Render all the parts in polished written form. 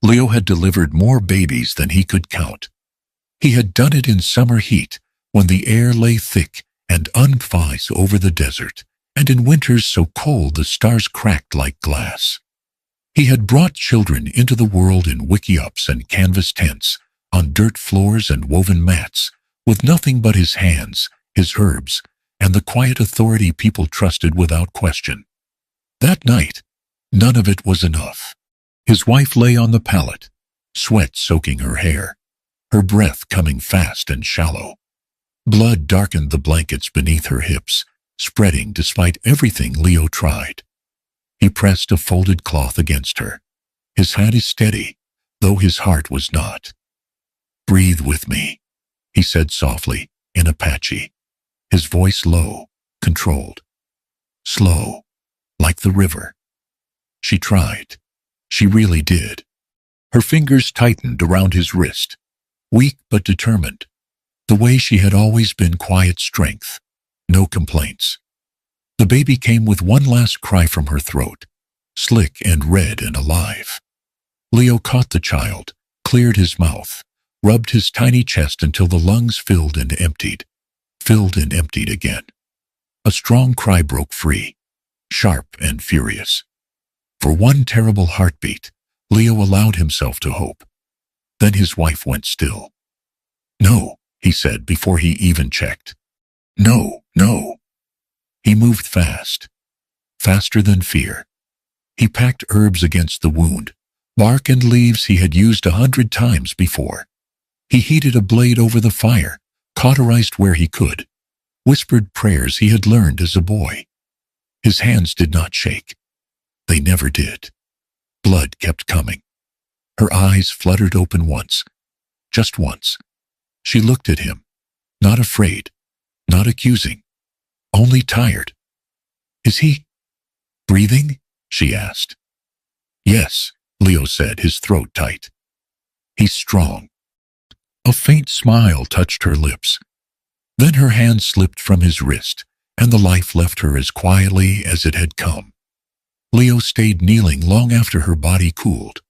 Leo had delivered more babies than he could count. He had done it in summer heat, when the air lay thick and ice over the desert, and in winters so cold the stars cracked like glass. He had brought children into the world in wicky-ups and canvas tents, on dirt floors and woven mats, with nothing but his hands, his herbs, and the quiet authority people trusted without question. That night, none of it was enough. His wife lay on the pallet, sweat soaking her hair, her breath coming fast and shallow. Blood darkened the blankets beneath her hips, spreading despite everything Leo tried. He pressed a folded cloth against her. His hand is steady, though his heart was not. "Breathe with me," he said softly, in Apache, his voice low, controlled. Slow, like the river. She tried. She really did. Her fingers tightened around his wrist, weak but determined, the way she had always been, quiet strength, no complaints. The baby came with one last cry from her throat, slick and red and alive. Leo caught the child, cleared his mouth, rubbed his tiny chest until the lungs filled and emptied again. A strong cry broke free, sharp and furious. For one terrible heartbeat, Leo allowed himself to hope. Then his wife went still. "No," he said before he even checked. "No, no." He moved fast, faster than fear. He packed herbs against the wound, bark and leaves he had used 100 times before. He heated a blade over the fire, cauterized where he could, whispered prayers he had learned as a boy. His hands did not shake. They never did. Blood kept coming. Her eyes fluttered open once, just once. She looked at him, not afraid, not accusing, only tired. "Is he breathing?" she asked. "Yes," Leo said, his throat tight. "He's strong." A faint smile touched her lips. Then her hand slipped from his wrist, and the life left her as quietly as it had come. Leo stayed kneeling long after her body cooled.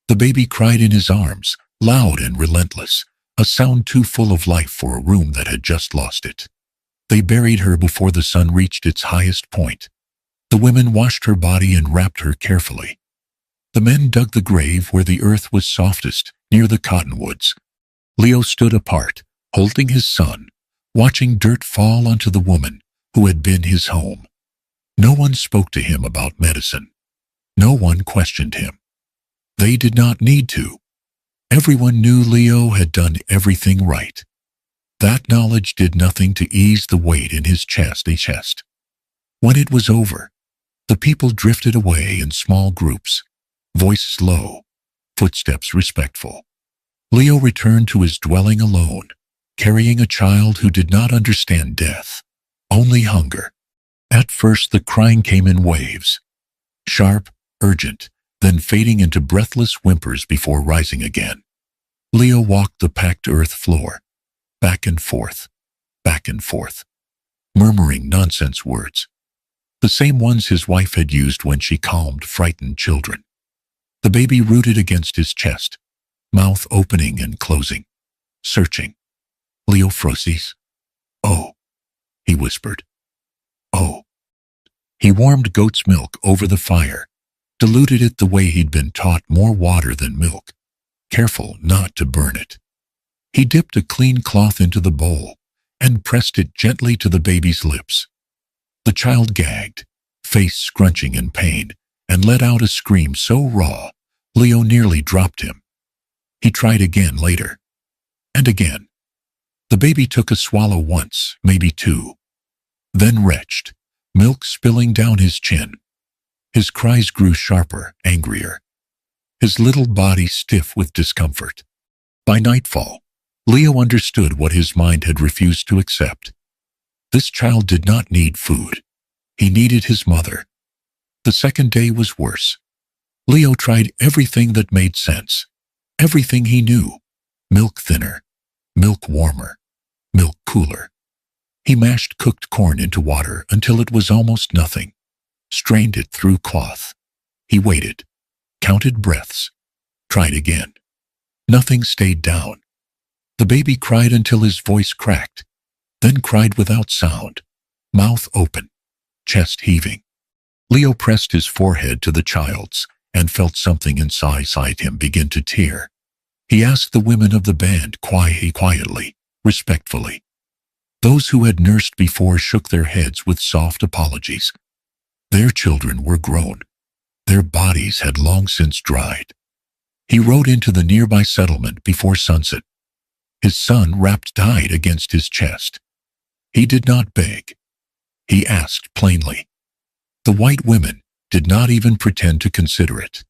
The baby cried in his arms, loud and relentless, a sound too full of life for a room that had just lost it. They buried her before the sun reached its highest point. The women washed her body and wrapped her carefully. The men dug the grave where the earth was softest, near the cottonwoods. Leo stood apart, holding his son, watching dirt fall onto the woman who had been his home. No one spoke to him about medicine. No one questioned him. They did not need to. Everyone knew Leo had done everything right. That knowledge did nothing to ease the weight in his chest. When it was over, the people drifted away in small groups, voices low, footsteps respectful. Leo returned to his dwelling alone, carrying a child who did not understand death, only hunger. At first the crying came in waves, sharp, urgent, then fading into breathless whimpers before rising again. Leo walked the packed earth floor, back and forth, murmuring nonsense words, the same ones his wife had used when she calmed frightened children. The baby rooted against his chest, mouth opening and closing, searching. "Leo Frosis." "Oh," he whispered. "Oh." He warmed goat's milk over the fire, diluted it the way he'd been taught, more water than milk, careful not to burn it. He dipped a clean cloth into the bowl and pressed it gently to the baby's lips. The child gagged, face scrunching in pain, and let out a scream so raw, Leo nearly dropped him. He tried again later, and again. The baby took a swallow once, maybe two, then retched, milk spilling down his chin. His cries grew sharper, angrier, his little body stiff with discomfort. By nightfall, Leo understood what his mind had refused to accept. This child did not need food. He needed his mother. The second day was worse. Leo tried everything that made sense, everything he knew. Milk thinner, milk warmer, milk cooler. He mashed cooked corn into water until it was almost nothing, strained it through cloth. He waited, counted breaths, Tried again. Nothing stayed down. The baby cried until his voice cracked, then cried without sound, mouth open, chest heaving. Leo pressed his forehead to the child's and felt something inside him begin to tear. He asked the women of the band quietly, respectfully. Those who had nursed before shook their heads with soft apologies. Their children were grown. Their bodies had long since dried. He rode into the nearby settlement before sunset. His son wrapped tight against his chest. He did not beg. He asked plainly. The white women did not even pretend to consider it.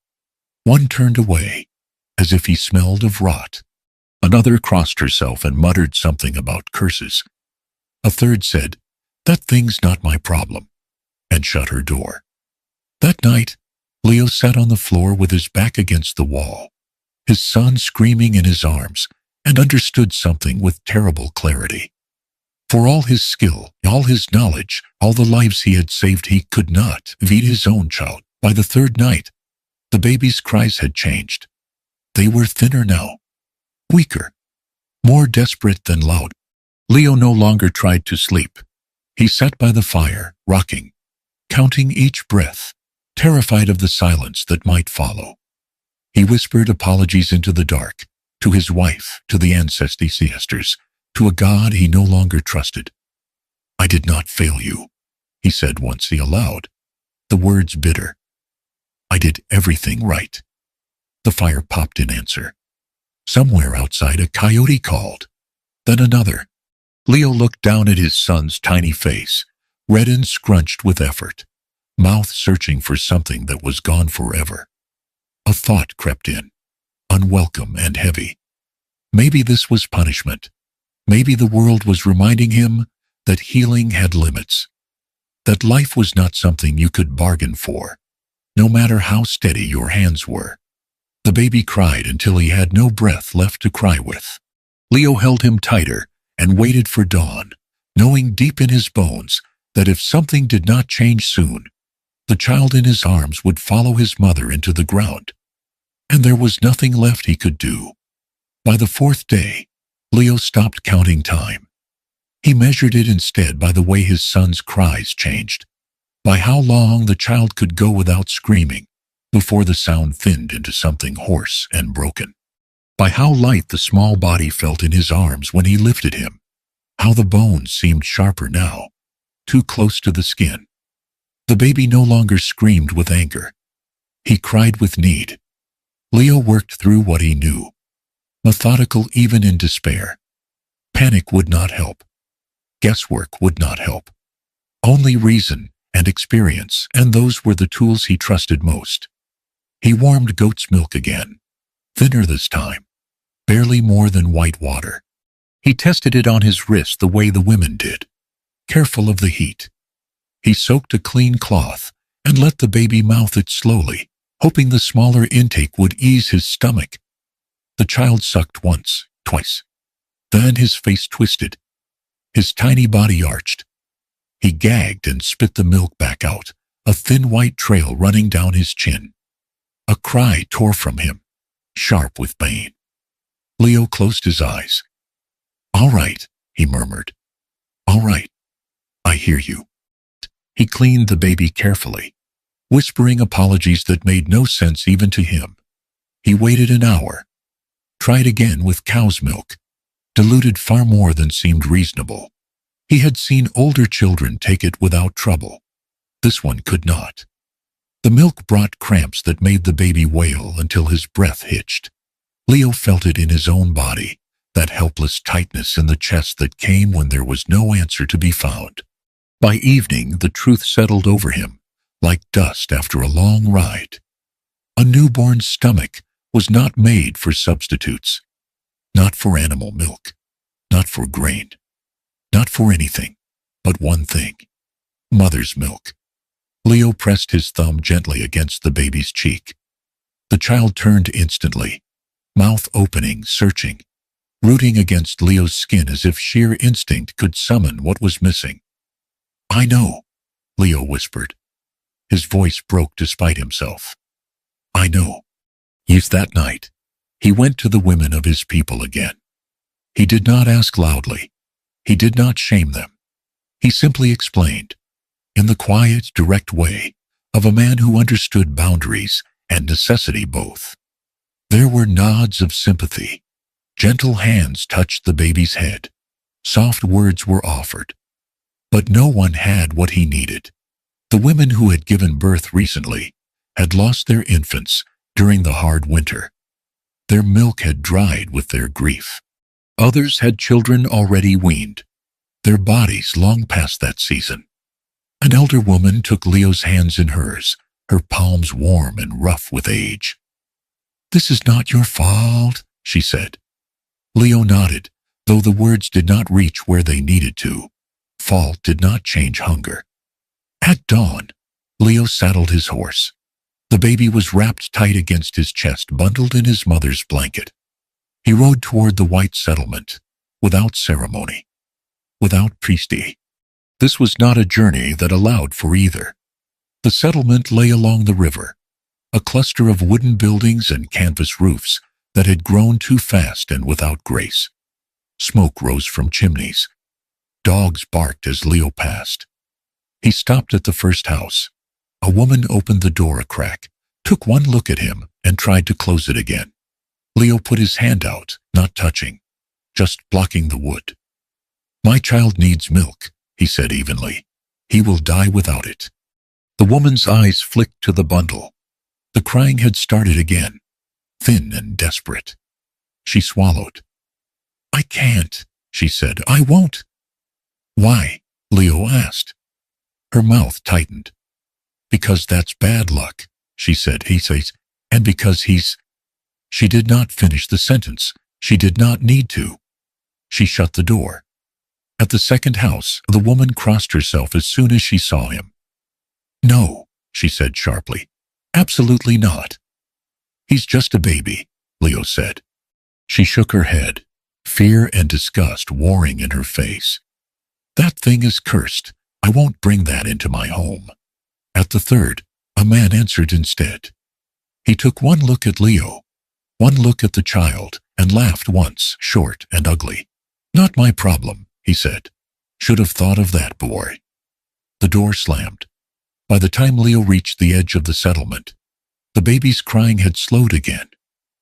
One turned away, as if he smelled of rot. Another crossed herself and muttered something about curses. A third said, "That thing's not my problem," and shut her door. That night, Leo sat on the floor with his back against the wall, his son screaming in his arms, and understood something with terrible clarity. For all his skill, all his knowledge, all the lives he had saved, he could not feed his own child. By the third night, the baby's cries had changed. They were thinner now, weaker, more desperate than loud. Leo no longer tried to sleep. He sat by the fire, rocking, counting each breath, terrified of the silence that might follow. He whispered apologies into the dark, to his wife, to the ancestors, to a God he no longer trusted. "I did not fail you," he said once aloud, the words bitter. "I did everything right." The fire popped in answer. Somewhere outside a coyote called, then another. Leo looked down at his son's tiny face, red and scrunched with effort, mouth searching for something that was gone forever. A thought crept in, unwelcome and heavy. Maybe this was punishment. Maybe the world was reminding him that healing had limits, that life was not something you could bargain for, no matter how steady your hands were. The baby cried until he had no breath left to cry with. Leo held him tighter and waited for dawn, knowing deep in his bones that if something did not change soon, the child in his arms would follow his mother into the ground. And there was nothing left he could do. By the fourth day, Leo stopped counting time. He measured it instead by the way his son's cries changed, by how long the child could go without screaming before the sound thinned into something hoarse and broken, by how light the small body felt in his arms when he lifted him, how the bones seemed sharper now, too close to the skin. The baby no longer screamed with anger. He cried with need. Leo worked through what he knew, methodical even in despair. Panic would not help. Guesswork would not help. Only reason and experience, and those were the tools he trusted most. He warmed goat's milk again, thinner this time, barely more than white water. He tested it on his wrist the way the women did, careful of the heat. He soaked a clean cloth and let the baby mouth it slowly, hoping the smaller intake would ease his stomach. The child sucked once, twice. Then his face twisted. His tiny body arched. He gagged and spit the milk back out, a thin white trail running down his chin. A cry tore from him, sharp with pain. Leo closed his eyes. "All right," he murmured. "All right. I hear you." He cleaned the baby carefully, whispering apologies that made no sense even to him. He waited an hour, tried again with cow's milk, diluted far more than seemed reasonable. He had seen older children take it without trouble. This one could not. The milk brought cramps that made the baby wail until his breath hitched. Leo felt it in his own body, that helpless tightness in the chest that came when there was no answer to be found. By evening, the truth settled over him, like dust after a long ride. A newborn's stomach was not made for substitutes, not for animal milk, not for grain, not for anything, but one thing: mother's milk. Leo pressed his thumb gently against the baby's cheek. The child turned instantly, mouth opening, searching, rooting against Leo's skin as if sheer instinct could summon what was missing. "I know," Leo whispered. His voice broke despite himself. "I know." Yes, that night, he went to the women of his people again. He did not ask loudly. He did not shame them. He simply explained, in the quiet, direct way of a man who understood boundaries and necessity both. There were nods of sympathy. Gentle hands touched the baby's head. Soft words were offered. But no one had what he needed. The women who had given birth recently had lost their infants during the hard winter. Their milk had dried with their grief. Others had children already weaned, their bodies long past that season. An elder woman took Leo's hands in hers, her palms warm and rough with age. "This is not your fault," she said. Leo nodded, though the words did not reach where they needed to. Fault did not change hunger. At dawn, Leo saddled his horse. The baby was wrapped tight against his chest, bundled in his mother's blanket. He rode toward the white settlement, without ceremony, without prestige. This was not a journey that allowed for either. The settlement lay along the river, a cluster of wooden buildings and canvas roofs that had grown too fast and without grace. Smoke rose from chimneys. Dogs barked as Leo passed. He stopped at the first house. A woman opened the door a crack, took one look at him, and tried to close it again. Leo put his hand out, not touching, just blocking the wood. "My child needs milk," he said evenly. "He will die without it." The woman's eyes flicked to the bundle. The crying had started again, thin and desperate. She swallowed. "I can't," she said. "I won't." "Why?" Leo asked. Her mouth tightened. "Because that's bad luck," she said. "He says, and because he's—" She did not finish the sentence. She did not need to. She shut the door. At the second house, the woman crossed herself as soon as she saw him. "No," she said sharply. "Absolutely not." "He's just a baby," Leo said. She shook her head, fear and disgust warring in her face. "That thing is cursed. I won't bring that into my home." At the third, a man answered instead. He took one look at Leo, one look at the child, and laughed once, short and ugly. "Not my problem," he said. "Should have thought of that, boy." The door slammed. By the time Leo reached the edge of the settlement, the baby's crying had slowed again,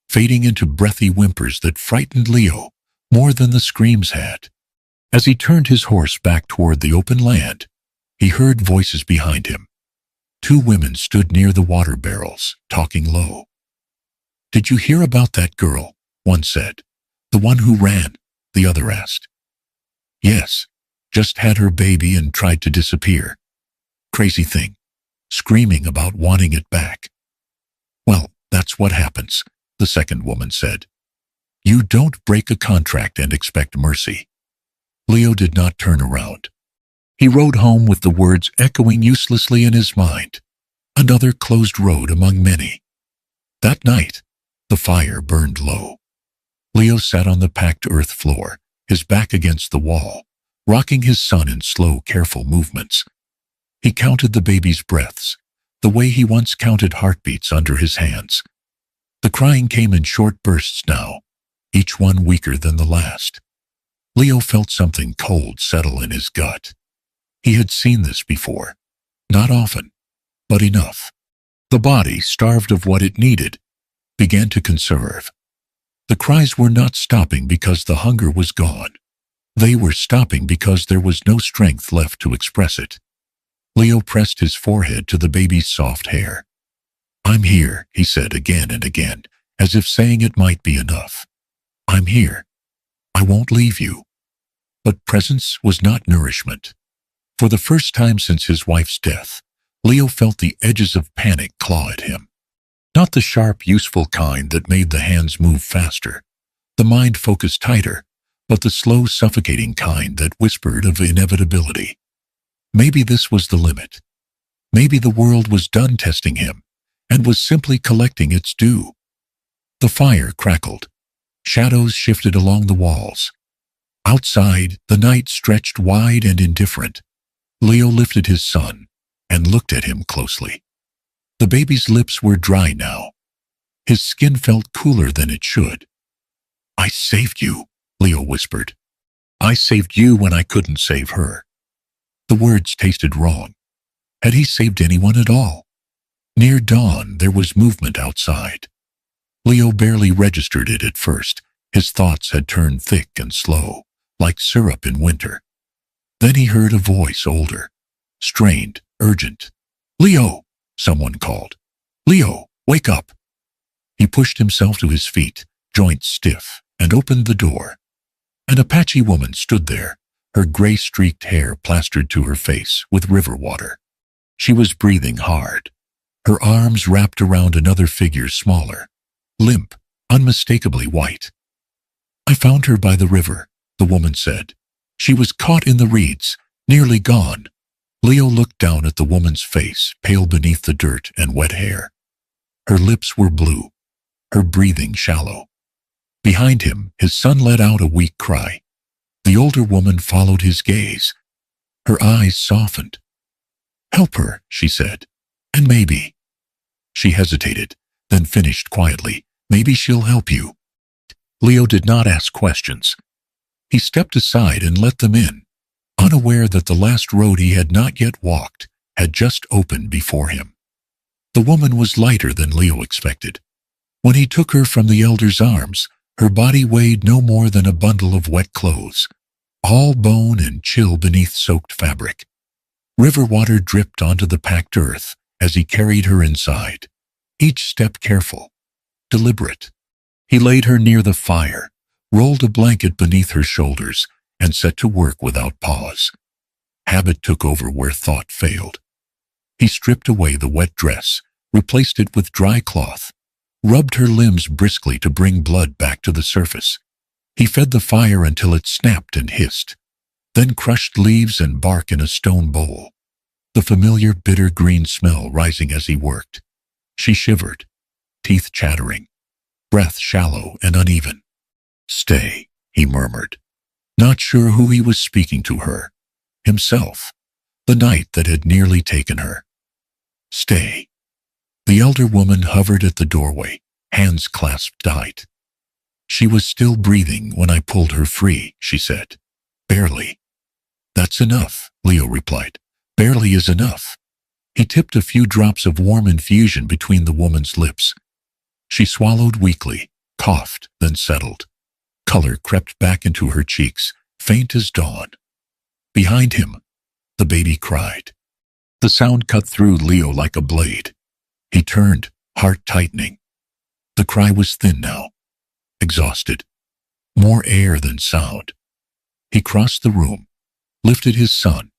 fading into breathy whimpers that frightened Leo more than the screams had. As he turned his horse back toward the open land, he heard voices behind him. Two women stood near the water barrels, talking low. "Did you hear about that girl?" one said. "The one who ran?" the other asked. "Yes, just had her baby and tried to disappear. Crazy thing, screaming about wanting it back." "Well, that's what happens," the second woman said. "You don't break a contract and expect mercy." Leo did not turn around. He rode home with the words echoing uselessly in his mind. Another closed road among many. That night, the fire burned low. Leo sat on the packed earth floor, his back against the wall, rocking his son in slow, careful movements. He counted the baby's breaths, the way he once counted heartbeats under his hands. The crying came in short bursts now, each one weaker than the last. Leo felt something cold settle in his gut. He had seen this before. Not often, but enough. The body, starved of what it needed, began to conserve. The cries were not stopping because the hunger was gone. They were stopping because there was no strength left to express it. Leo pressed his forehead to the baby's soft hair. "I'm here," he said again and again, as if saying it might be enough. "I'm here. I won't leave you." But presence was not nourishment. For the first time since his wife's death, Leo felt the edges of panic claw at him. Not the sharp, useful kind that made the hands move faster, the mind focus tighter, but the slow, suffocating kind that whispered of inevitability. Maybe this was the limit. Maybe the world was done testing him and was simply collecting its due. The fire crackled. Shadows shifted along the walls. Outside, the night stretched wide and indifferent. Leo lifted his son and looked at him closely. The baby's lips were dry now. His skin felt cooler than it should. "I saved you," Leo whispered. "I saved you when I couldn't save her." The words tasted wrong. Had he saved anyone at all? Near dawn, there was movement outside. Leo barely registered it at first. His thoughts had turned thick and slow, like syrup in winter. Then he heard a voice, older, strained, urgent. "Leo!" someone called. "Leo, wake up!" He pushed himself to his feet, joints stiff, and opened the door. An Apache woman stood there, her gray-streaked hair plastered to her face with river water. She was breathing hard, her arms wrapped around another figure smaller, limp, unmistakably white. "I found her by the river," the woman said. "She was caught in the reeds, nearly gone." Leo looked down at the woman's face, pale beneath the dirt and wet hair. Her lips were blue, her breathing shallow. Behind him, his son let out a weak cry. The older woman followed his gaze. Her eyes softened. "Help her," she said, "and maybe—" She hesitated, then finished quietly, "Maybe she'll help you." Leo did not ask questions. He stepped aside and let them in, unaware that the last road he had not yet walked had just opened before him. The woman was lighter than Leo expected. When he took her from the elder's arms, her body weighed no more than a bundle of wet clothes, all bone and chill beneath soaked fabric. River water dripped onto the packed earth as he carried her inside, each step careful, deliberate. He laid her near the fire, rolled a blanket beneath her shoulders, and set to work without pause. Habit took over where thought failed. He stripped away the wet dress, replaced it with dry cloth, rubbed her limbs briskly to bring blood back to the surface. He fed the fire until it snapped and hissed, then crushed leaves and bark in a stone bowl, the familiar bitter green smell rising as he worked. She shivered, teeth chattering, breath shallow and uneven. "Stay," he murmured, not sure who he was speaking to, her, himself, the night that had nearly taken her. "Stay." The elder woman hovered at the doorway, hands clasped tight. "She was still breathing when I pulled her free," she said. "Barely." "That's enough," Leo replied. "Barely is enough." He tipped a few drops of warm infusion between the woman's lips. She swallowed weakly, coughed, then settled. Color crept back into her cheeks, faint as dawn. Behind him, the baby cried. The sound cut through Leo like a blade. He turned, heart tightening. The cry was thin now, exhausted, more air than sound. He crossed the room, lifted his son,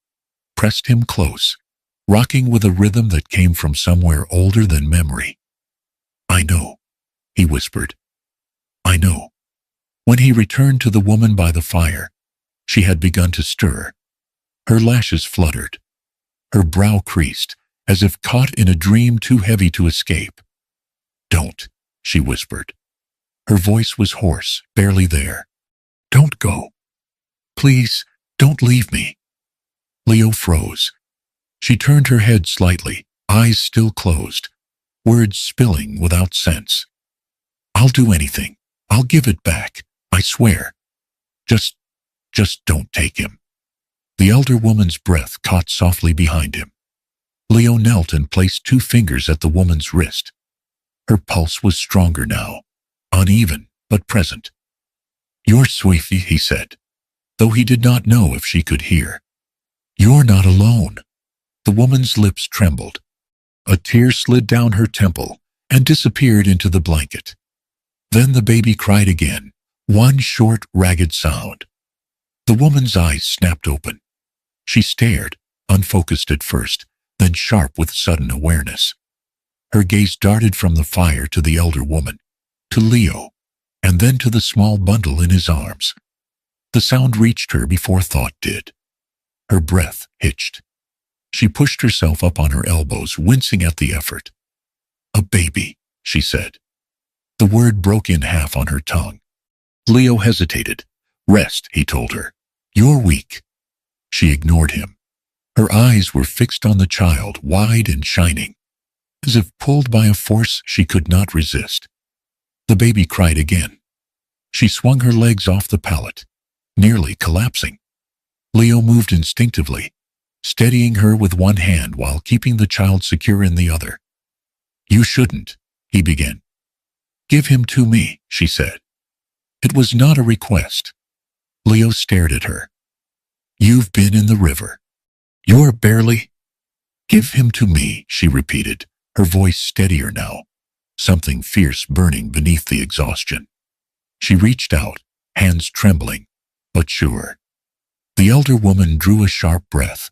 pressed him close, rocking with a rhythm that came from somewhere older than memory. "I know," he whispered. "I know." When he returned to the woman by the fire, she had begun to stir. Her lashes fluttered, her brow creased, as if caught in a dream too heavy to escape. "Don't," she whispered. Her voice was hoarse, barely there. "Don't go. Please, don't leave me." Leo froze. She turned her head slightly, eyes still closed, words spilling without sense. "I'll do anything. I'll give it back. I swear. Just don't take him." The elder woman's breath caught softly behind him. Leo knelt and placed 2 fingers at the woman's wrist. Her pulse was stronger now, uneven but present. "You're Sweefy," he said, though he did not know if she could hear. "You're not alone." The woman's lips trembled. A tear slid down her temple and disappeared into the blanket. Then the baby cried again, one short, ragged sound. The woman's eyes snapped open. She stared, unfocused at first, then sharp with sudden awareness. Her gaze darted from the fire to the elder woman, to Leo, and then to the small bundle in his arms. The sound reached her before thought did. Her breath hitched. She pushed herself up on her elbows, wincing at the effort. "A baby," she said. The word broke in half on her tongue. Leo hesitated. "Rest," he told her. "You're weak." She ignored him. Her eyes were fixed on the child, wide and shining, as if pulled by a force she could not resist. The baby cried again. She swung her legs off the pallet, nearly collapsing. Leo moved instinctively, steadying her with one hand while keeping the child secure in the other. "You shouldn't," he began. "Give him to me," she said. It was not a request. Leo stared at her. "You've been in the river. You're barely—" "Give him to me," she repeated, her voice steadier now, something fierce burning beneath the exhaustion. She reached out, hands trembling, but sure. The elder woman drew a sharp breath.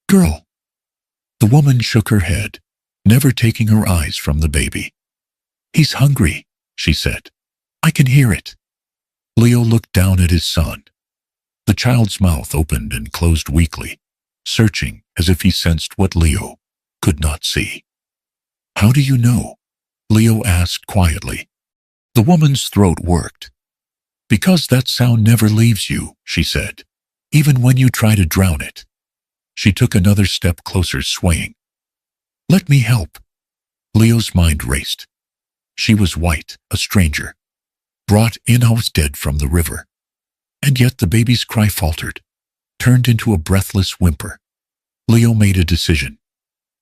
"Girl." The woman shook her head, never taking her eyes from the baby. "He's hungry," she said. "I can hear it." Leo looked down at his son. The child's mouth opened and closed weakly, searching as if he sensed what Leo could not see. "How do you know?" Leo asked quietly. The woman's throat worked. "Because that sound never leaves you," she said, "even when you try to drown it." She took another step closer, swaying. "Let me help." Leo's mind raced. She was white, a stranger, brought in-house dead from the river. And yet the baby's cry faltered, turned into a breathless whimper. Leo made a decision.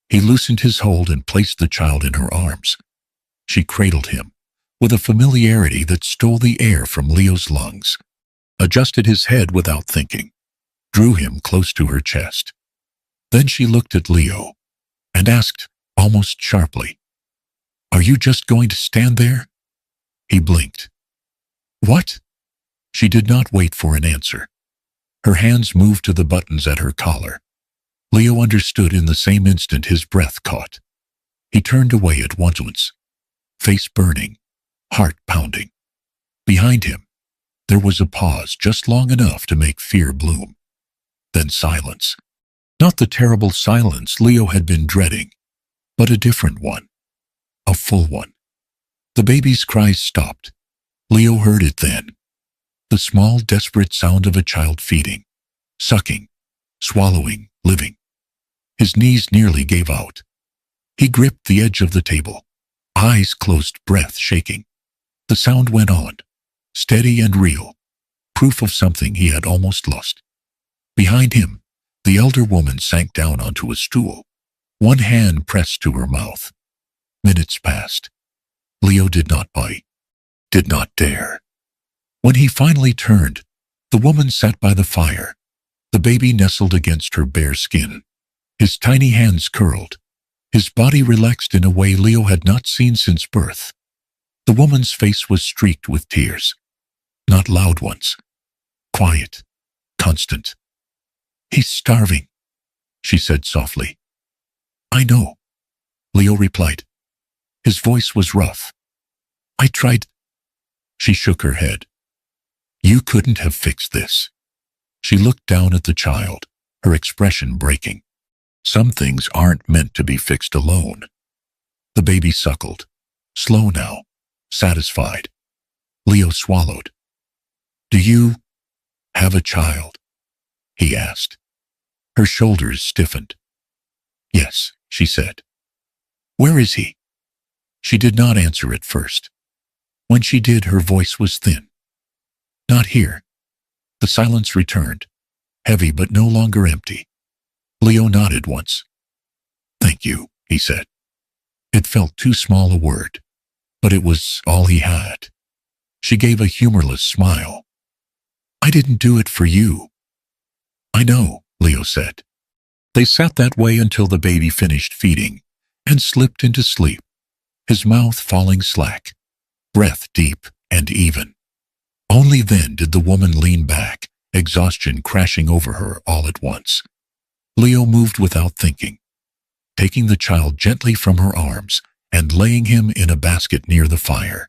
He loosened his hold and placed the child in her arms. She cradled him, with a familiarity that stole the air from Leo's lungs, adjusted his head without thinking, drew him close to her chest. Then she looked at Leo and asked, almost sharply, "Are you just going to stand there?" He blinked. "What?" She did not wait for an answer. Her hands moved to the buttons at her collar. Leo understood in the same instant his breath caught. He turned away at once, face burning, heart pounding. Behind him, there was a pause just long enough to make fear bloom. Then silence. Not the terrible silence Leo had been dreading, but a different one. A full one. The baby's cries stopped. Leo heard it then. The small, desperate sound of a child feeding, sucking, swallowing, living. His knees nearly gave out. He gripped the edge of the table, eyes closed, breath shaking. The sound went on, steady and real, proof of something he had almost lost. Behind him, the elder woman sank down onto a stool, one hand pressed to her mouth. Minutes passed. Leo did not bite, did not dare. When he finally turned, the woman sat by the fire, the baby nestled against her bare skin, his tiny hands curled, his body relaxed in a way Leo had not seen since birth. The woman's face was streaked with tears, not loud ones, quiet, constant. "He's starving," she said softly. "I know," Leo replied. His voice was rough. "I tried." She shook her head. "You couldn't have fixed this." She looked down at the child, her expression breaking. Some things aren't meant to be fixed alone. The baby suckled, slow now, satisfied. Leo swallowed. "Do you have a child?" he asked. Her shoulders stiffened. "Yes," she said. "Where is he?" She did not answer at first. When she did, her voice was thin. "Not here." The silence returned, heavy but no longer empty. Leo nodded once. "Thank you," he said. It felt too small a word, but it was all he had. She gave a humorless smile. "I didn't do it for you." "I know," Leo said. They sat that way until the baby finished feeding and slipped into sleep, his mouth falling slack, breath deep and even. Only then did the woman lean back, exhaustion crashing over her all at once. Leo moved without thinking, taking the child gently from her arms and laying him in a basket near the fire.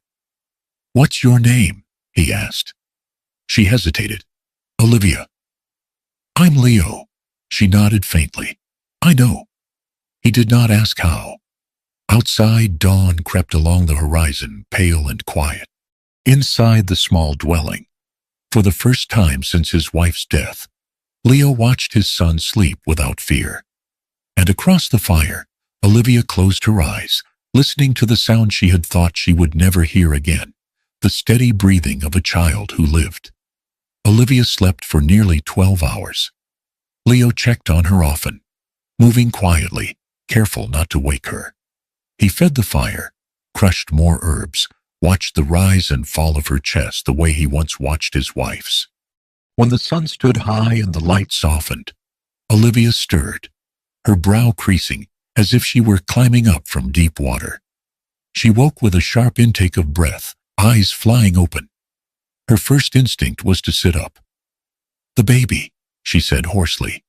"What's your name?" he asked. She hesitated. "Olivia." "I'm Leo." She nodded faintly. "I know." He did not ask how. Outside, dawn crept along the horizon, pale and quiet. Inside the small dwelling, for the first time since his wife's death, Leo watched his son sleep without fear. And across the fire, Olivia closed her eyes, listening to the sound she had thought she would never hear again, the steady breathing of a child who lived. Olivia slept for nearly 12 hours. Leo checked on her often, moving quietly, careful not to wake her. He fed the fire, crushed more herbs, watched the rise and fall of her chest the way he once watched his wife's. When the sun stood high and the light softened, Olivia stirred, her brow creasing as if she were climbing up from deep water. She woke with a sharp intake of breath, eyes flying open. Her first instinct was to sit up. "The baby," she said hoarsely.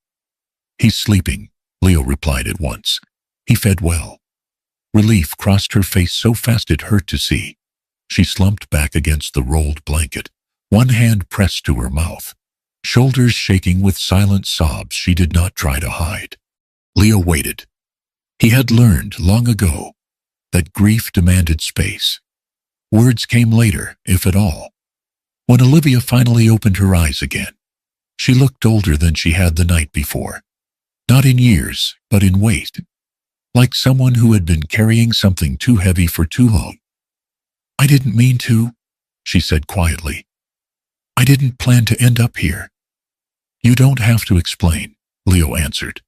"He's sleeping," Leo replied at once. "He fed well." Relief crossed her face so fast it hurt to see. She slumped back against the rolled blanket, one hand pressed to her mouth, shoulders shaking with silent sobs she did not try to hide. Leo waited. He had learned long ago that grief demanded space. Words came later, if at all. When Olivia finally opened her eyes again, she looked older than she had the night before. Not in years, but in weight. Like someone who had been carrying something too heavy for too long. "I didn't mean to," she said quietly. "I didn't plan to end up here." "You don't have to explain," Leo answered.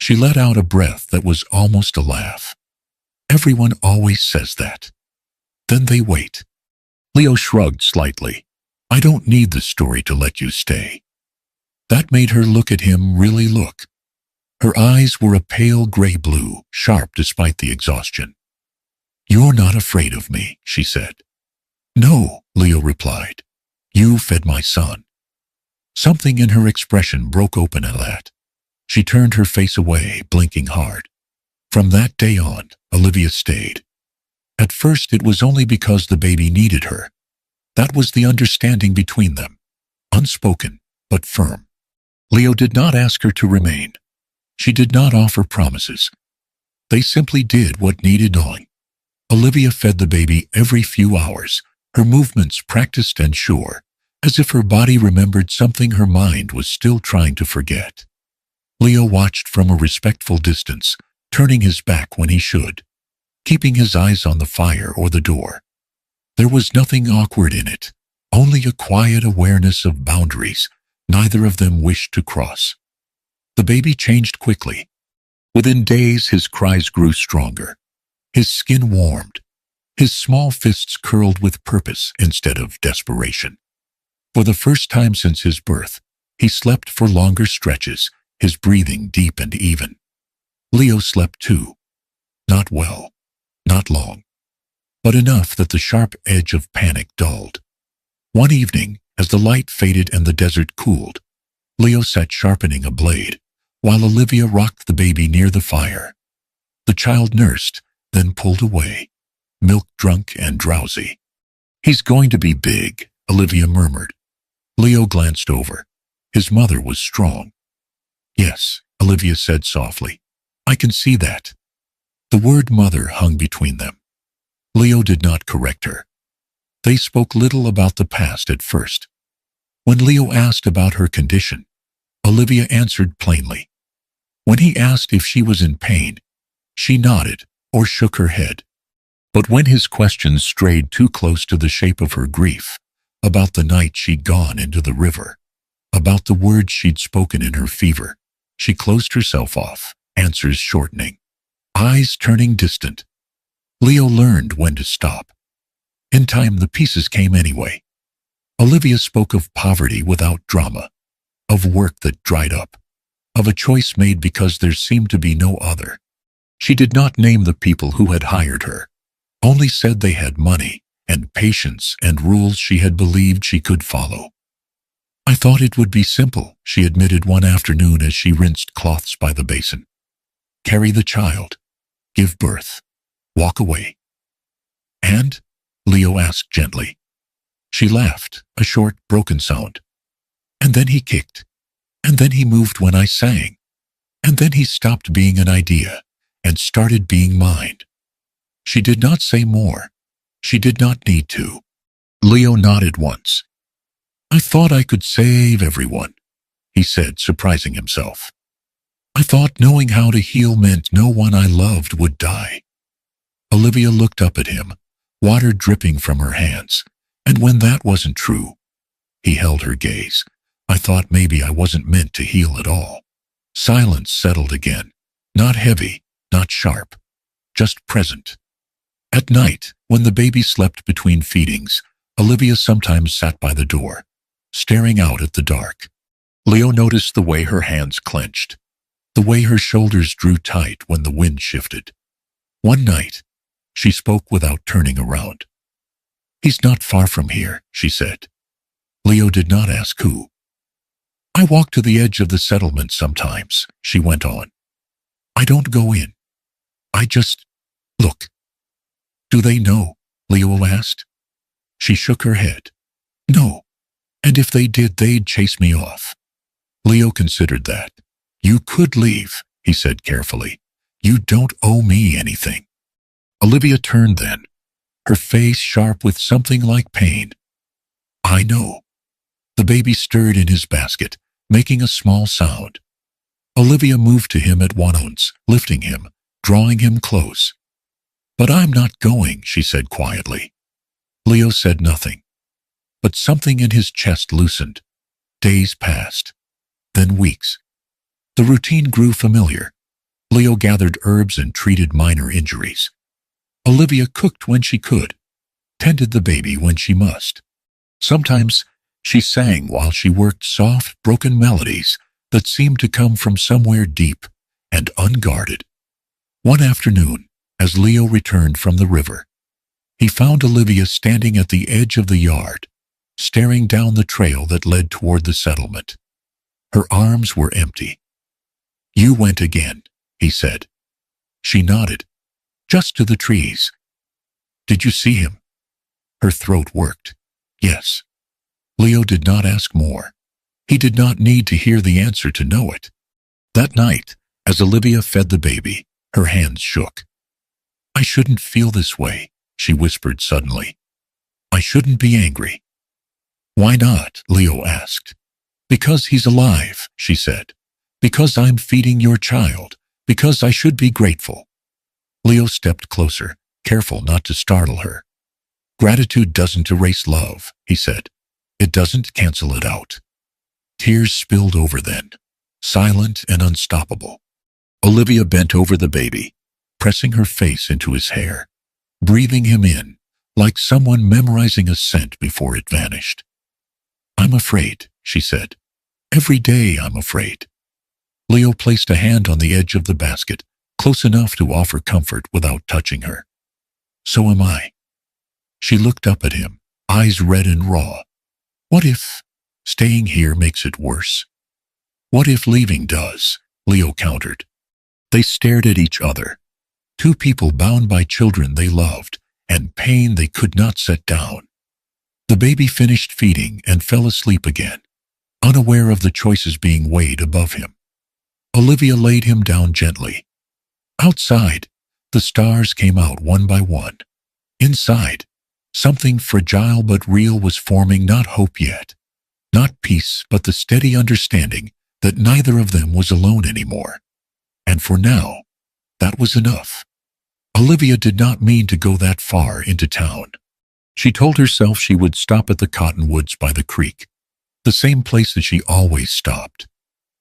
She let out a breath that was almost a laugh. "Everyone always says that. Then they wait." Leo shrugged slightly. "I don't need the story to let you stay." That made her look at him, really look. Her eyes were a pale gray blue, sharp despite the exhaustion. "You're not afraid of me," she said. "No," Leo replied. "You fed my son." Something in her expression broke open at that. She turned her face away, blinking hard. From that day on, Olivia stayed. At first it was only because the baby needed her. That was the understanding between them. Unspoken, but firm. Leo did not ask her to remain. She did not offer promises. They simply did what needed doing. Olivia fed the baby every few hours, her movements practiced and sure, as if her body remembered something her mind was still trying to forget. Leo watched from a respectful distance, turning his back when he should, keeping his eyes on the fire or the door. There was nothing awkward in it, only a quiet awareness of boundaries neither of them wished to cross. The baby changed quickly. Within days his cries grew stronger. His skin warmed. His small fists curled with purpose instead of desperation. For the first time since his birth, he slept for longer stretches, his breathing deep and even. Leo slept too. Not well, not long, but enough that the sharp edge of panic dulled. One evening, as the light faded and the desert cooled, Leo sat sharpening a blade, while Olivia rocked the baby near the fire. The child nursed, then pulled away, milk-drunk and drowsy. "He's going to be big," Olivia murmured. Leo glanced over. His mother was strong. "Yes," Olivia said softly. "I can see that." The word mother hung between them. Leo did not correct her. They spoke little about the past at first. When Leo asked about her condition, Olivia answered plainly. When he asked if she was in pain, she nodded or shook her head. But when his questions strayed too close to the shape of her grief, about the night she'd gone into the river, about the words she'd spoken in her fever, she closed herself off, answers shortening, eyes turning distant. Leo learned when to stop. In time, the pieces came anyway. Olivia spoke of poverty without drama, of work that dried up, of a choice made because there seemed to be no other. She did not name the people who had hired her, only said they had money and patience and rules she had believed she could follow. "I thought it would be simple," she admitted one afternoon as she rinsed cloths by the basin. "Carry the child, give birth, walk away." "And?" Leo asked gently. She laughed, a short, broken sound. "And then he kicked. And then he moved when I sang. And then he stopped being an idea and started being mine." She did not say more. She did not need to. Leo nodded once. "I thought I could save everyone," he said, surprising himself. "I thought knowing how to heal meant no one I loved would die." Olivia looked up at him, water dripping from her hands, and when that wasn't true, he held her gaze. I thought maybe I wasn't meant to heal at all. Silence settled again, not heavy, not sharp, just present. At night, when the baby slept between feedings, Olivia sometimes sat by the door, staring out at the dark. Leo noticed the way her hands clenched, the way her shoulders drew tight when the wind shifted. One night, she spoke without turning around. "He's not far from here," she said. Leo did not ask who. "I walk to the edge of the settlement sometimes," she went on. "I don't go in. I just look." "Do they know?" Leo asked. She shook her head. "No, and if they did, they'd chase me off." Leo considered that. "You could leave," he said carefully. "You don't owe me anything." Olivia turned then, her face sharp with something like pain. "I know." The baby stirred in his basket, making a small sound. Olivia moved to him at once, lifting him, drawing him close. "But I'm not going," she said quietly. Leo said nothing, but something in his chest loosened. Days passed, then weeks. The routine grew familiar. Leo gathered herbs and treated minor injuries. Olivia cooked when she could, tended the baby when she must. Sometimes she sang while she worked, soft, broken melodies that seemed to come from somewhere deep and unguarded. One afternoon, as Leo returned from the river, he found Olivia standing at the edge of the yard, staring down the trail that led toward the settlement. Her arms were empty. "You went again," he said. She nodded. "Just to the trees." "Did you see him?" Her throat worked. "Yes." Leo did not ask more. He did not need to hear the answer to know it. That night, as Olivia fed the baby, her hands shook. "I shouldn't feel this way," she whispered suddenly. "I shouldn't be angry." "Why not?" Leo asked. "Because he's alive," she said. "Because I'm feeding your child. Because I should be grateful." Leo stepped closer, careful not to startle her. "Gratitude doesn't erase love," he said. "It doesn't cancel it out." Tears spilled over then, silent and unstoppable. Olivia bent over the baby, pressing her face into his hair, breathing him in, like someone memorizing a scent before it vanished. "I'm afraid," she said. "Every day I'm afraid." Leo placed a hand on the edge of the basket, close enough to offer comfort without touching her. "So am I." She looked up at him, eyes red and raw. "What if staying here makes it worse?" "What if leaving does?" Leo countered. They stared at each other, two people bound by children they loved and pain they could not set down. The baby finished feeding and fell asleep again, unaware of the choices being weighed above him. Olivia laid him down gently. Outside, the stars came out one by one. Inside, something fragile but real was forming, not hope yet, not peace, but the steady understanding that neither of them was alone anymore. And for now, that was enough. Olivia did not mean to go that far into town. She told herself she would stop at the cottonwoods by the creek, the same place that she always stopped,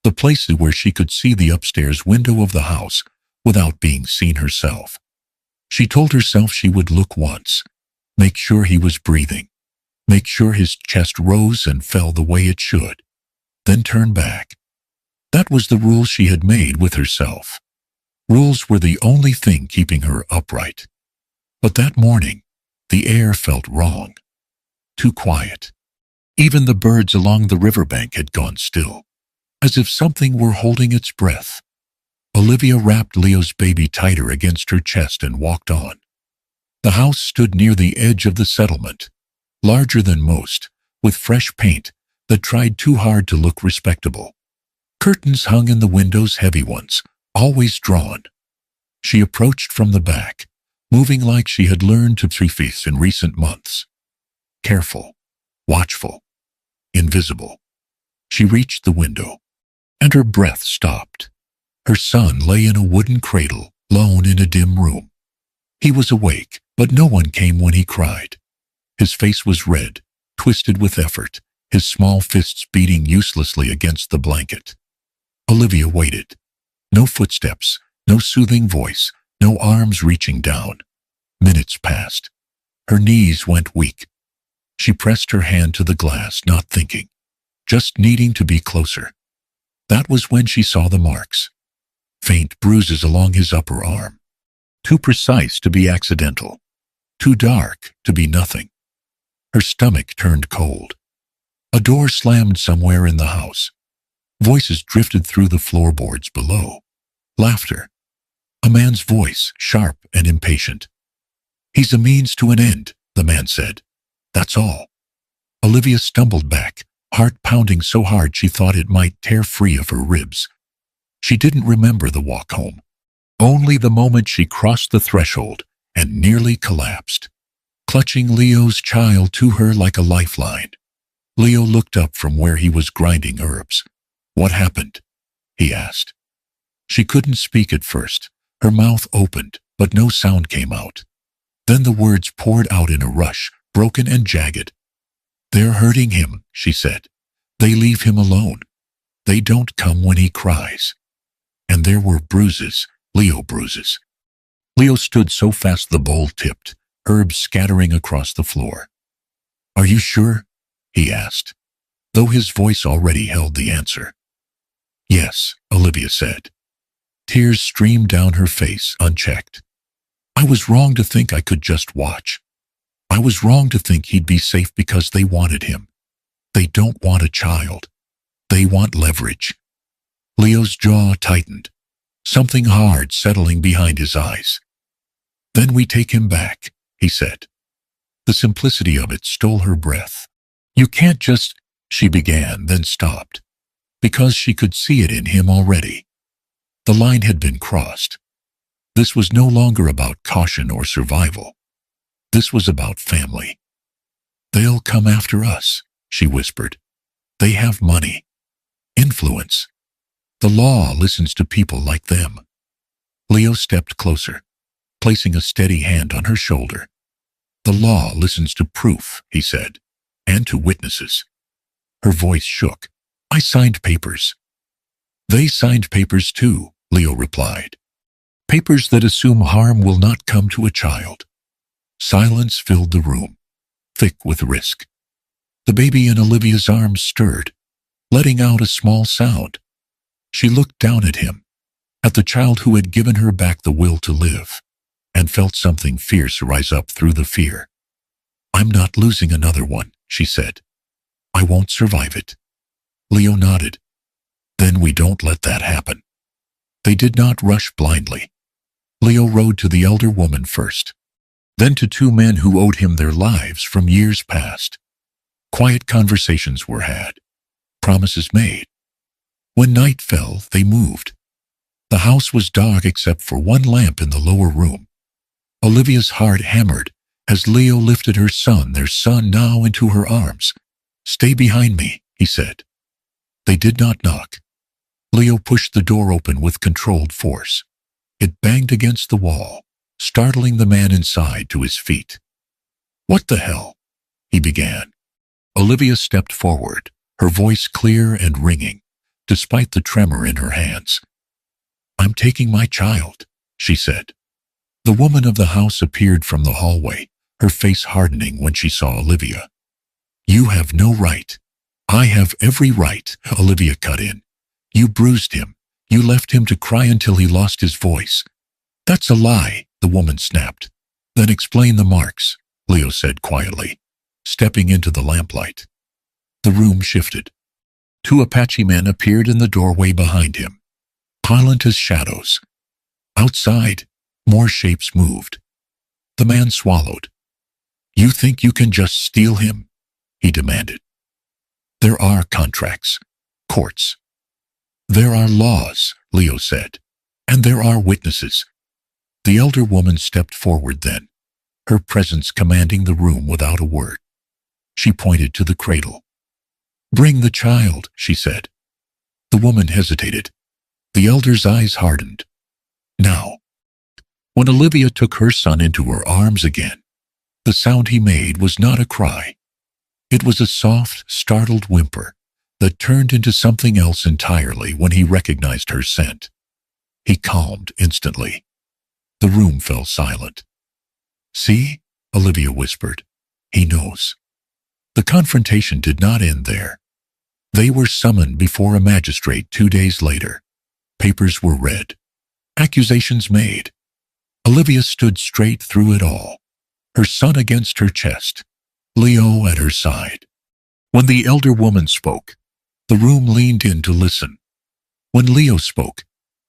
the place where she could see the upstairs window of the house without being seen herself. She told herself she would look once, make sure he was breathing, make sure his chest rose and fell the way it should, then turn back. That was the rule she had made with herself. Rules were the only thing keeping her upright. But that morning, the air felt wrong, too quiet. Even the birds along the riverbank had gone still, as if something were holding its breath. Olivia wrapped Leo's baby tighter against her chest and walked on. The house stood near the edge of the settlement, larger than most, with fresh paint that tried too hard to look respectable. Curtains hung in the windows, heavy ones, always drawn. She approached from the back, moving like she had learned to preface in recent months. Careful, watchful, invisible. She reached the window, and her breath stopped. Her son lay in a wooden cradle, lone in a dim room. He was awake, but no one came when he cried. His face was red, twisted with effort, his small fists beating uselessly against the blanket. Olivia waited. No footsteps, no soothing voice, no arms reaching down. Minutes passed. Her knees went weak. She pressed her hand to the glass, not thinking, just needing to be closer. That was when she saw the marks. Faint bruises along his upper arm. Too precise to be accidental. Too dark to be nothing. Her stomach turned cold. A door slammed somewhere in the house. Voices drifted through the floorboards below. Laughter. A man's voice, sharp and impatient. "He's a means to an end," the man said. "That's all." Olivia stumbled back, heart pounding so hard she thought it might tear free of her ribs. She didn't remember the walk home. Only the moment she crossed the threshold and nearly collapsed, clutching Leo's child to her like a lifeline. Leo looked up from where he was grinding herbs. "What happened?" he asked. She couldn't speak at first. Her mouth opened, but no sound came out. Then the words poured out in a rush, broken and jagged. "They're hurting him," she said. "They leave him alone. They don't come when he cries." And there were bruises, Leo bruises. Leo stood so fast the bowl tipped, herbs scattering across the floor. "Are you sure?" he asked, though his voice already held the answer. "Yes," Olivia said. Tears streamed down her face, unchecked. "I was wrong to think I could just watch. I was wrong to think he'd be safe because they wanted him. They don't want a child. They want leverage." Leo's jaw tightened, something hard settling behind his eyes. "Then we take him back," he said. The simplicity of it stole her breath. "You can't just," she began, then stopped, because she could see it in him already. The line had been crossed. This was no longer about caution or survival. This was about family. "They'll come after us," she whispered. "They have money, influence. The law listens to people like them." Leo stepped closer, placing a steady hand on her shoulder. "The law listens to proof," he said, "and to witnesses." Her voice shook. "I signed papers." "They signed papers too," Leo replied. "Papers that assume harm will not come to a child." Silence filled the room, thick with risk. The baby in Olivia's arms stirred, letting out a small sound. She looked down at him, at the child who had given her back the will to live, and felt something fierce rise up through the fear. "I'm not losing another one," she said. "I won't survive it." Leo nodded. "Then we don't let that happen." They did not rush blindly. Leo rode to the elder woman first, then to two men who owed him their lives from years past. Quiet conversations were had, promises made. When night fell, they moved. The house was dark except for one lamp in the lower room. Olivia's heart hammered as Leo lifted her son, their son now, into her arms. "Stay behind me," he said. They did not knock. Leo pushed the door open with controlled force. It banged against the wall, startling the man inside to his feet. "What the hell?" he began. Olivia stepped forward, her voice clear and ringing, despite the tremor in her hands. "I'm taking my child," she said. The woman of the house appeared from the hallway, her face hardening when she saw Olivia. "You have no right." "I have every right," Olivia cut in. "You bruised him. You left him to cry until he lost his voice." "That's a lie," the woman snapped. "Then explain the marks," Leo said quietly, stepping into the lamplight. The room shifted. Two Apache men appeared in the doorway behind him, silent as shadows. Outside, more shapes moved. The man swallowed. "You think you can just steal him?" he demanded. "There are contracts, courts. There are laws," Leo said, "and there are witnesses." The elder woman stepped forward then, her presence commanding the room without a word. She pointed to the cradle. "Bring the child," she said. The woman hesitated. The elder's eyes hardened. "Now." When Olivia took her son into her arms again, the sound he made was not a cry. It was a soft, startled whimper that turned into something else entirely when he recognized her scent. He calmed instantly. The room fell silent. "See?" Olivia whispered. "He knows." The confrontation did not end there. They were summoned before a magistrate 2 days later. Papers were read. Accusations made. Olivia stood straight through it all, her son against her chest, Leo at her side. When the elder woman spoke, the room leaned in to listen. When Leo spoke,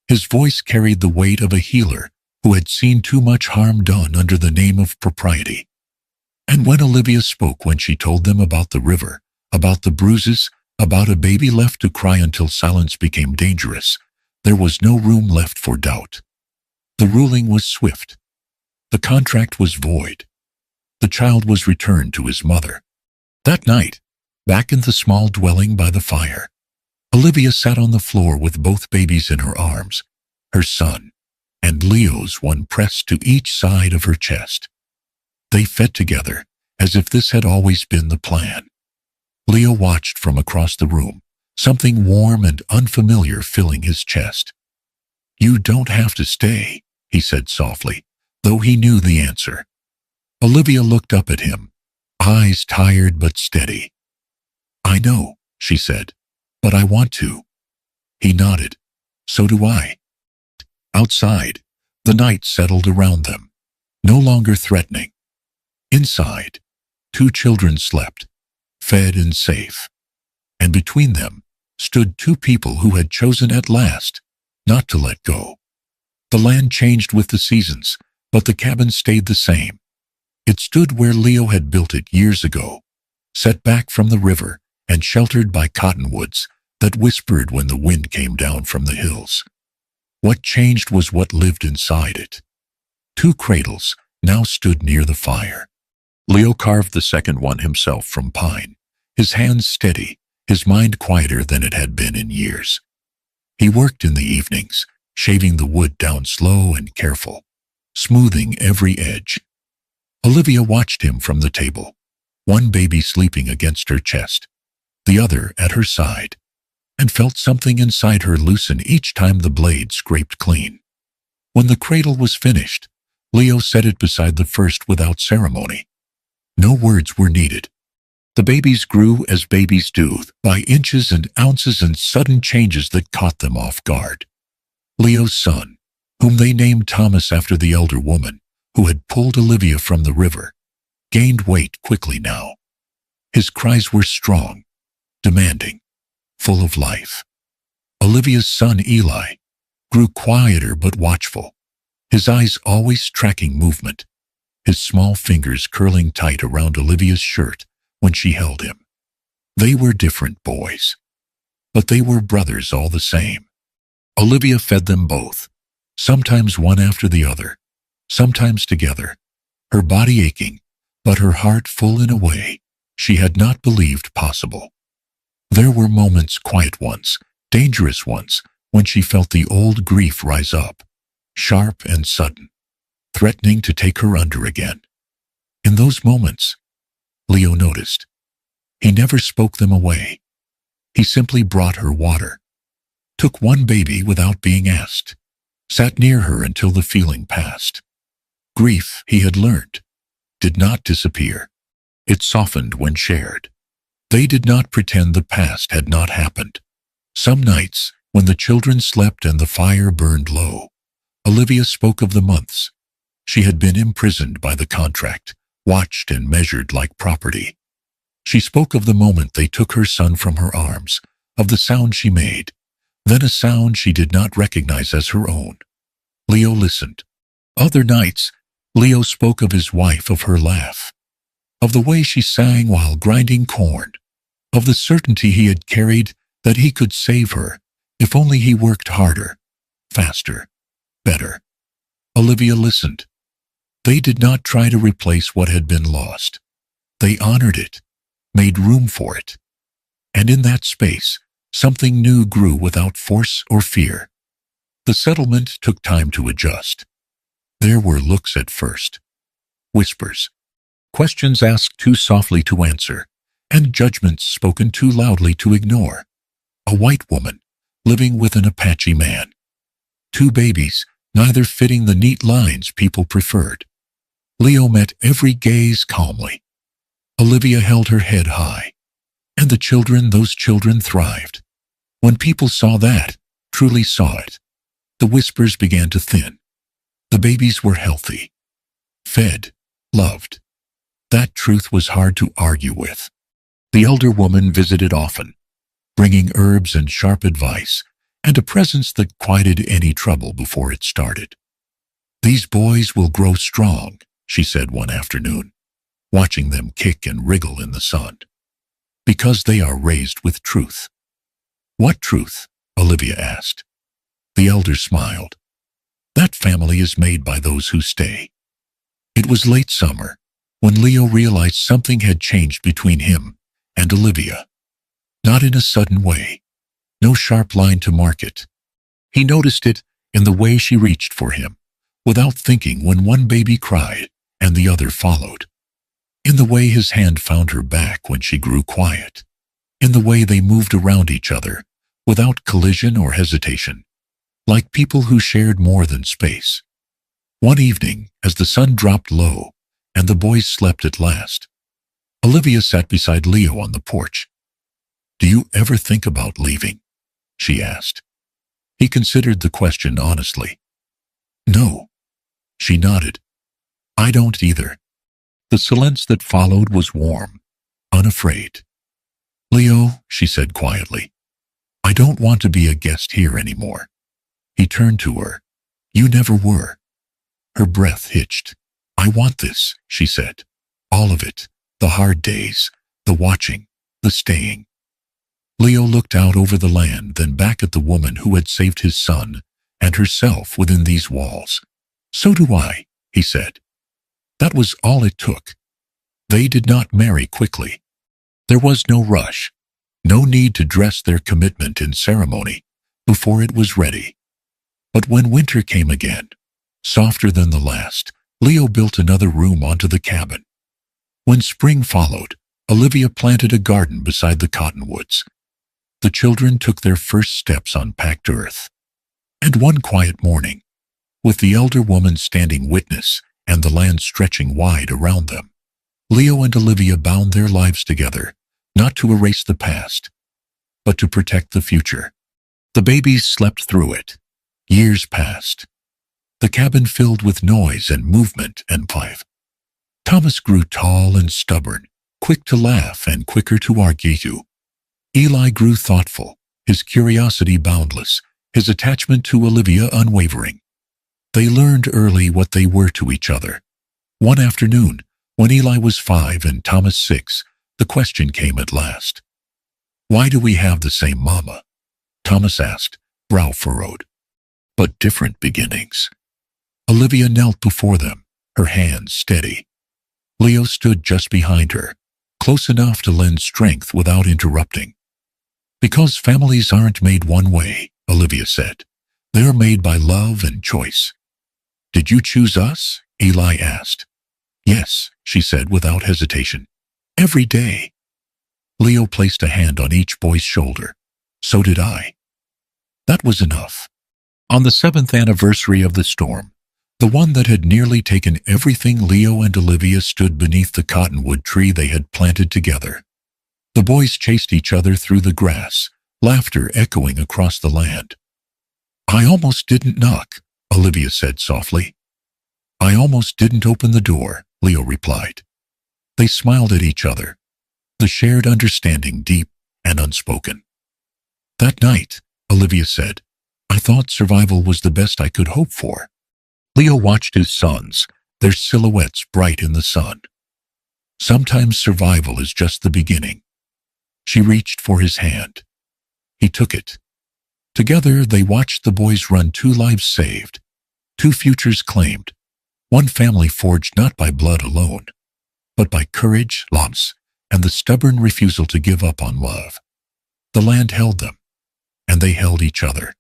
his voice carried the weight of a healer who had seen too much harm done under the name of propriety. And when Olivia spoke, when she told them about the river, about the bruises, about a baby left to cry until silence became dangerous, there was no room left for doubt. The ruling was swift. The contract was void. The child was returned to his mother. That night, back in the small dwelling by the fire, Olivia sat on the floor with both babies in her arms, her son, and Leo's, one pressed to each side of her chest. They fed together, as if this had always been the plan. Leo watched from across the room, something warm and unfamiliar filling his chest. "You don't have to stay," he said softly, though he knew the answer. Olivia looked up at him, eyes tired but steady. "I know," she said, "but I want to." He nodded. "So do I." Outside, the night settled around them, no longer threatening. Inside, 2 children slept, fed and safe. And between them stood 2 people who had chosen at last not to let go. The land changed with the seasons, but the cabin stayed the same. It stood where Leo had built it years ago, set back from the river and sheltered by cottonwoods that whispered when the wind came down from the hills. What changed was what lived inside it. 2 cradles now stood near the fire. Leo carved the second one himself from pine, his hands steady, his mind quieter than it had been in years. He worked in the evenings, shaving the wood down slow and careful, smoothing every edge. Olivia watched him from the table, one baby sleeping against her chest, the other at her side, and felt something inside her loosen each time the blade scraped clean. When the cradle was finished, Leo set it beside the first without ceremony. No words were needed. The babies grew as babies do, by inches and ounces and sudden changes that caught them off guard. Leo's son, whom they named Thomas after the elder woman who had pulled Olivia from the river, gained weight quickly now. His cries were strong, demanding, full of life. Olivia's son Eli grew quieter but watchful, his eyes always tracking movement, his small fingers curling tight around Olivia's shirt when she held him. They were different boys, but they were brothers all the same. Olivia fed them both, sometimes one after the other, sometimes together, her body aching, but her heart full in a way she had not believed possible. There were moments, quiet ones, dangerous ones, when she felt the old grief rise up, sharp and sudden, threatening to take her under again. In those moments, Leo noticed, he never spoke them away. He simply brought her water, took one baby without being asked, sat near her until the feeling passed. Grief, he had learned, did not disappear. It softened when shared. They did not pretend the past had not happened. Some nights, when the children slept and the fire burned low, Olivia spoke of the months. She had been imprisoned by the contract, watched and measured like property. She spoke of the moment they took her son from her arms, of the sound she made, then a sound she did not recognize as her own. Leo listened. Other nights, Leo spoke of his wife, of her laugh, of the way she sang while grinding corn, of the certainty he had carried that he could save her if only he worked harder, faster, better. Olivia listened. They did not try to replace what had been lost. They honored it, made room for it. And in that space, something new grew without force or fear. The settlement took time to adjust. There were looks at first, whispers, questions asked too softly to answer, and judgments spoken too loudly to ignore. A white woman living with an Apache man. Two babies, neither fitting the neat lines people preferred. Leo met every gaze calmly. Olivia held her head high. And those children thrived. When people saw that, truly saw it, the whispers began to thin. The babies were healthy, fed, loved. That truth was hard to argue with. The elder woman visited often, bringing herbs and sharp advice, and a presence that quieted any trouble before it started. "These boys will grow strong," she said one afternoon, watching them kick and wriggle in the sun, "because they are raised with truth." "What truth?" Olivia asked. The elder smiled. "That family is made by those who stay." It was late summer when Leo realized something had changed between him and Olivia. Not in a sudden way, no sharp line to mark it. He noticed it in the way she reached for him, without thinking, when one baby cried and the other followed. In the way his hand found her back when she grew quiet. In the way they moved around each other, without collision or hesitation, like people who shared more than space. One evening, as the sun dropped low and the boys slept at last, Olivia sat beside Leo on the porch. "Do you ever think about leaving?" she asked. He considered the question honestly. "No." She nodded. "I don't either." The silence that followed was warm, unafraid. "Leo," she said quietly, "I don't want to be a guest here anymore." He turned to her. "You never were." Her breath hitched. "I want this," she said. "All of it. The hard days, the watching, the staying." Leo looked out over the land, then back at the woman who had saved his son and herself within these walls. "So do I," he said. That was all it took. They did not marry quickly. There was no rush, no need to dress their commitment in ceremony before it was ready. But when winter came again, softer than the last, Leo built another room onto the cabin. When spring followed, Olivia planted a garden beside the cottonwoods. The children took their first steps on packed earth. And one quiet morning, with the elder woman standing witness and the land stretching wide around them, Leo and Olivia bound their lives together, not to erase the past, but to protect the future. The babies slept through it. Years passed. The cabin filled with noise and movement and life. Thomas grew tall and stubborn, quick to laugh and quicker to argue. Eli grew thoughtful, his curiosity boundless, his attachment to Olivia unwavering. They learned early what they were to each other. One afternoon, when Eli was 5 and Thomas 6, the question came at last. "Why do we have the same mama?" Thomas asked, brow furrowed. "But different beginnings." Olivia knelt before them, her hands steady. Leo stood just behind her, close enough to lend strength without interrupting. "Because families aren't made one way," Olivia said. "They are made by love and choice." "Did you choose us?" Eli asked. "Yes," she said without hesitation. "Every day." Leo placed a hand on each boy's shoulder. "So did I." That was enough. On the 7th anniversary of the storm, the one that had nearly taken everything, Leo and Olivia stood beneath the cottonwood tree they had planted together. The boys chased each other through the grass, laughter echoing across the land. "I almost didn't knock," Olivia said softly. "I almost didn't open the door," Leo replied. They smiled at each other, the shared understanding deep and unspoken. "That night," Olivia said, "I thought survival was the best I could hope for." Leo watched his sons, their silhouettes bright in the sun. "Sometimes survival is just the beginning." She reached for his hand. He took it. Together they watched the boys run, 2 lives saved, 2 futures claimed, one family forged not by blood alone, but by courage, loss, and the stubborn refusal to give up on love. The land held them, and they held each other.